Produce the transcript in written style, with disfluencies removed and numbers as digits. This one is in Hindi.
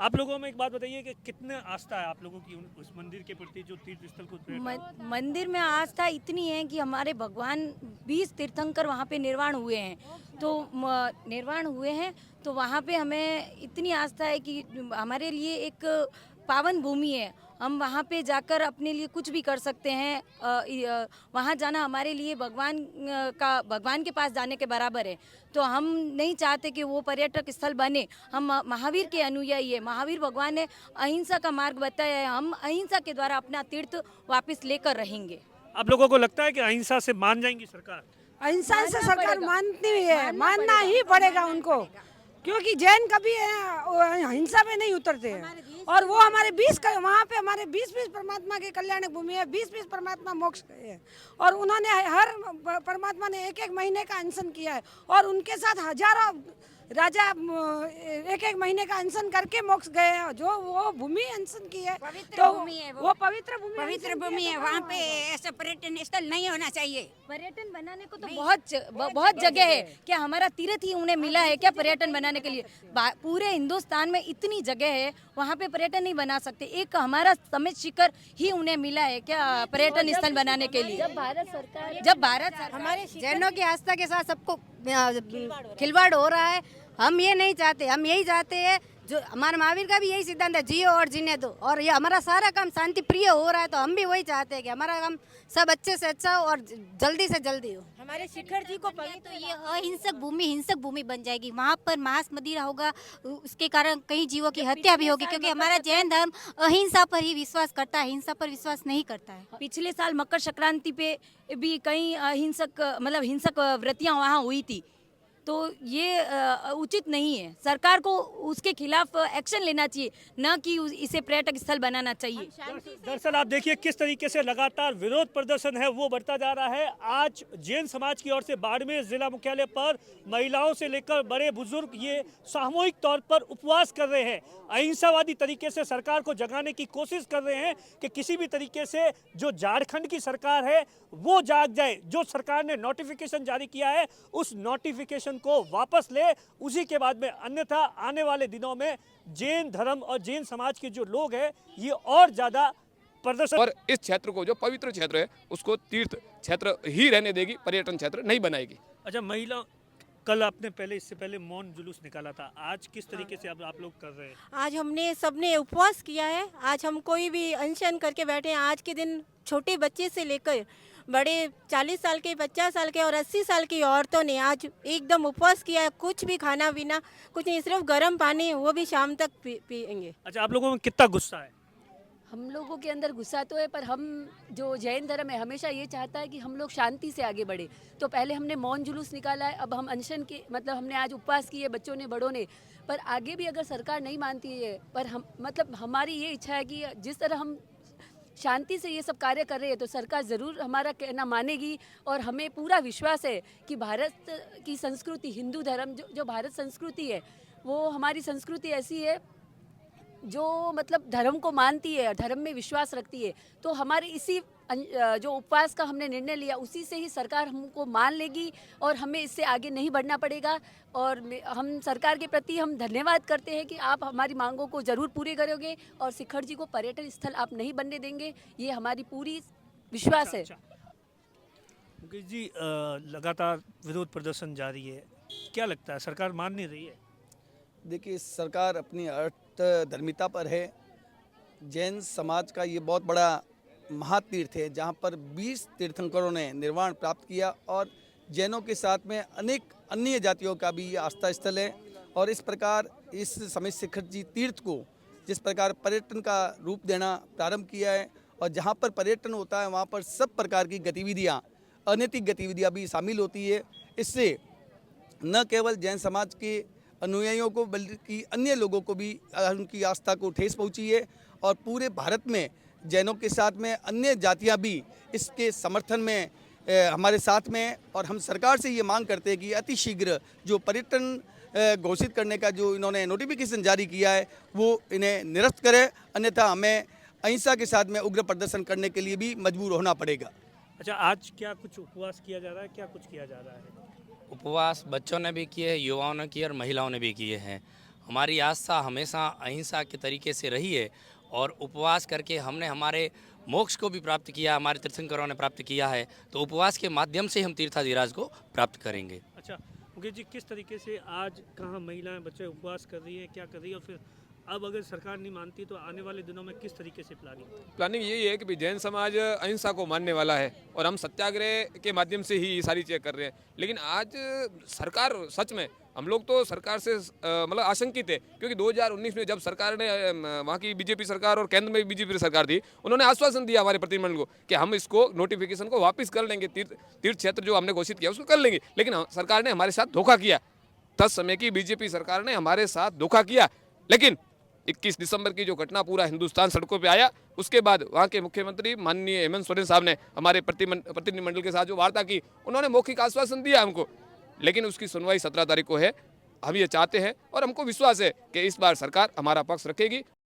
आप लोगों में एक बात बताइए कि कितने आस्था है आप लोगों की उस मंदिर के प्रति जो तीर्थ स्थल को मंदिर में आस्था इतनी है कि हमारे भगवान 20 तीर्थंकर वहाँ पे निर्वाण हुए हैं। तो निर्वाण हुए हैं तो वहाँ पे हमें इतनी आस्था है कि हमारे लिए एक पावन भूमि है। हम वहाँ पे जाकर अपने लिए कुछ भी कर सकते हैं। वहाँ जाना हमारे लिए भगवान के पास जाने के बराबर है। तो हम नहीं चाहते कि वो पर्यटक स्थल बने। हम महावीर के अनुयायी है। महावीर भगवान ने अहिंसा का मार्ग बताया है। हम अहिंसा के द्वारा अपना तीर्थ वापस लेकर रहेंगे। आप लोगों को लगता है कि अहिंसा से मान जाएंगी सरकार? अहिंसा से सरकार मानती है, मानना ही पड़ेगा उनको, क्योंकि जैन कभी हिंसा में नहीं उतरते हैं। और वो हमारे 20 वहाँ पे हमारे 20-20 परमात्मा की कल्याणक भूमि है, 20-20 परमात्मा मोक्ष गए हैं। और उन्होंने हर परमात्मा ने 1-1 महीने का अनशन किया है और उनके साथ हजारों राजा 1-1 महीने का अनशन करके मोक्ष गए हैं। जो वो भूमि अनशन की है तो भूमि है वो पवित्र भूमि है। वहाँ पे ऐसा पर्यटन स्थल नहीं होना चाहिए। पर्यटन बनाने को तो बहुत जगह है। क्या हमारा तीर्थ ही उन्हें मिला है क्या पर्यटन बनाने के लिए? पूरे हिंदुस्तान में इतनी जगह है, वहाँ पे पर्यटन नहीं बना सकते। एक हमारा समित शिखर ही उन्हें मिला है क्या पर्यटन स्थल बनाने के लिए? जब भारत सरकार हमारे जैनों की आस्था के साथ सबको खिलवाड़ हो रहा है। हम ये नहीं चाहते, हम यही चाहते हैं, जो हमारे महावीर का भी यही सिद्धांत है, जियो और जीने दो। और ये हमारा सारा काम शांति प्रिय हो रहा है, तो हम भी वही चाहते हैं कि हमारा काम सब अच्छे से अच्छा हो और जल्दी से जल्दी हो। हमारे शिखर जी को तो ये अहिंसक भूमि हिंसक भूमि बन जाएगी। वहाँ पर मांस मदिरा होगा, उसके कारण कई जीवों की हत्या भी होगी, क्योंकि हमारा जैन धर्म अहिंसा पर ही विश्वास करता है, हिंसा पर विश्वास नहीं करता है। पिछले साल मकर संक्रांति पे भी कई हिंसक व्रतियां वहाँ हुई थी। तो ये उचित नहीं है। सरकार को उसके खिलाफ एक्शन लेना चाहिए, न कि इसे पर्यटक स्थल बनाना चाहिए। दरअसल आप देखिए किस तरीके से लगातार विरोध प्रदर्शन है वो बढ़ता जा रहा है। आज जैन समाज की ओर से बाड़मेर जिला मुख्यालय पर महिलाओं से लेकर बड़े बुजुर्ग ये सामूहिक तौर पर उपवास कर रहे हैं। अहिंसावादी तरीके से सरकार को जगाने की कोशिश कर रहे हैं कि किसी भी तरीके से जो झारखंड की सरकार है वो जाग जाए। जो सरकार ने नोटिफिकेशन जारी किया है उस नोटिफिकेशन को वापस ले, उसी के बाद में, अन्यथा आने वाले दिनों में जैन धर्म और जैन समाज के जो लोग हैं ये और ज्यादा प्रदर्शन। और इस क्षेत्र को, जो पवित्र क्षेत्र है, उसको तीर्थ क्षेत्र ही रहने देगी, पर्यटन क्षेत्र नहीं बनाएगी। अच्छा, महिला कल आपने इससे पहले मौन जुलूस निकाला था, आज किस तरीके से आप लोग कर रहे हैं? आज हमने सबने उपवास किया है। आज हम कोई भी अनशन करके बैठे हैं। आज के दिन छोटे बच्चे से लेकर बड़े 40 साल के, 50 साल के और 80 साल की औरतों ने आज एकदम उपवास किया है। कुछ भी खाना पीना कुछ नहीं, सिर्फ गर्म पानी, वो भी शाम तक पिएंगे। अच्छा, आप लोगों में कितना गुस्सा है? हम लोगों के अंदर गुस्सा तो है, पर हम जो जैन धर्म है हमेशा ये चाहता है कि हम लोग शांति से आगे बढ़े। तो पहले हमने मौन जुलूस निकाला है, अब हम अनशन के हमने आज उपवास किए, बच्चों ने, बड़ों ने। पर आगे भी अगर सरकार नहीं मानती है, पर हम हमारी ये इच्छा है कि जिस तरह हम शांति से ये सब कार्य कर रहे हैं तो सरकार ज़रूर हमारा कहना मानेगी। और हमें पूरा विश्वास है कि भारत की संस्कृति, हिंदू धर्म जो भारत संस्कृति है, वो हमारी संस्कृति ऐसी है जो धर्म को मानती है, धर्म में विश्वास रखती है। तो हमारे इसी जो उपवास का हमने निर्णय लिया, उसी से ही सरकार हमको मान लेगी और हमें इससे आगे नहीं बढ़ना पड़ेगा। और हम सरकार के प्रति हम धन्यवाद करते हैं कि आप हमारी मांगों को ज़रूर पूरे करोगे और शिखर जी को पर्यटन स्थल आप नहीं बनने देंगे, ये हमारी पूरी विश्वास है। मुकेश जी, लगातार विरोध प्रदर्शन जारी है, क्या लगता है सरकार मान नहीं रही है? देखिए, सरकार अपनी धर्मिता पर है। जैन समाज का ये बहुत बड़ा महातीर्थ है जहाँ पर 20 तीर्थंकरों ने निर्वाण प्राप्त किया और जैनों के साथ में अनेक अन्य जातियों का भी ये आस्था स्थल है। और इस प्रकार इस समित शिखर जी तीर्थ को जिस प्रकार पर्यटन का रूप देना प्रारंभ किया है, और जहाँ पर पर्यटन होता है वहाँ पर सब प्रकार की गतिविधियाँ, अनैतिक गतिविधियाँ भी शामिल होती है। इससे न केवल जैन समाज के अनुयायियों को बल्कि अन्य लोगों को भी उनकी आस्था को ठेस पहुंची है। और पूरे भारत में जैनों के साथ में अन्य जातियां भी इसके समर्थन में हमारे साथ में हैं। और हम सरकार से ये मांग करते हैं कि अति शीघ्र जो पर्यटन घोषित करने का जो इन्होंने नोटिफिकेशन जारी किया है वो इन्हें निरस्त करे, अन्यथा हमें अहिंसा के साथ में उग्र प्रदर्शन करने के लिए भी मजबूर होना पड़ेगा। अच्छा, आज क्या कुछ उपवास किया जा रहा है, क्या कुछ किया जा रहा है? उपवास बच्चों ने भी किए हैं, युवाओं ने किए और महिलाओं ने भी किए हैं। हमारी आस्था हमेशा अहिंसा के तरीके से रही है और उपवास करके हमने हमारे मोक्ष को भी प्राप्त किया, हमारे तीर्थंकरों ने प्राप्त किया है। तो उपवास के माध्यम से हम तीर्थाधिराज को प्राप्त करेंगे। अच्छा मुकेश जी, किस तरीके से आज कहाँ महिलाएं बच्चे उपवास कर रही है, क्या कर रही है, और फिर अब अगर सरकार नहीं मानती तो आने वाले दिनों में किस तरीके से प्लानिंग यही है कि भाई जैन समाज अहिंसा को मानने वाला है और हम सत्याग्रह के माध्यम से ही ये सारी चीज़ें कर रहे हैं। लेकिन आज सरकार सच में, हम लोग तो सरकार से मतलब आशंकित है, क्योंकि 2019 में जब सरकार ने वहाँ की बीजेपी सरकार और केंद्र में बीजेपी सरकार थी, उन्होंने आश्वासन दिया हमारे प्रतिनिधिमंडल को कि हम इसको नोटिफिकेशन को वापस कर लेंगे, तीर्थ क्षेत्र जो हमने घोषित किया उसको कर लेंगे। लेकिन सरकार ने हमारे साथ धोखा किया, तस समय की बीजेपी सरकार ने हमारे साथ धोखा किया। लेकिन 21 दिसंबर की जो घटना पूरा हिंदुस्तान सड़कों पे आया, उसके बाद वहाँ के मुख्यमंत्री माननीय हेमंत सोरेन साहब ने हमारे प्रतिनिधिमंडल के साथ जो वार्ता की, उन्होंने मौखिक आश्वासन दिया हमको, लेकिन उसकी सुनवाई 17 तारीख को है। हम ये चाहते हैं और हमको विश्वास है कि इस बार सरकार हमारा पक्ष रखेगी।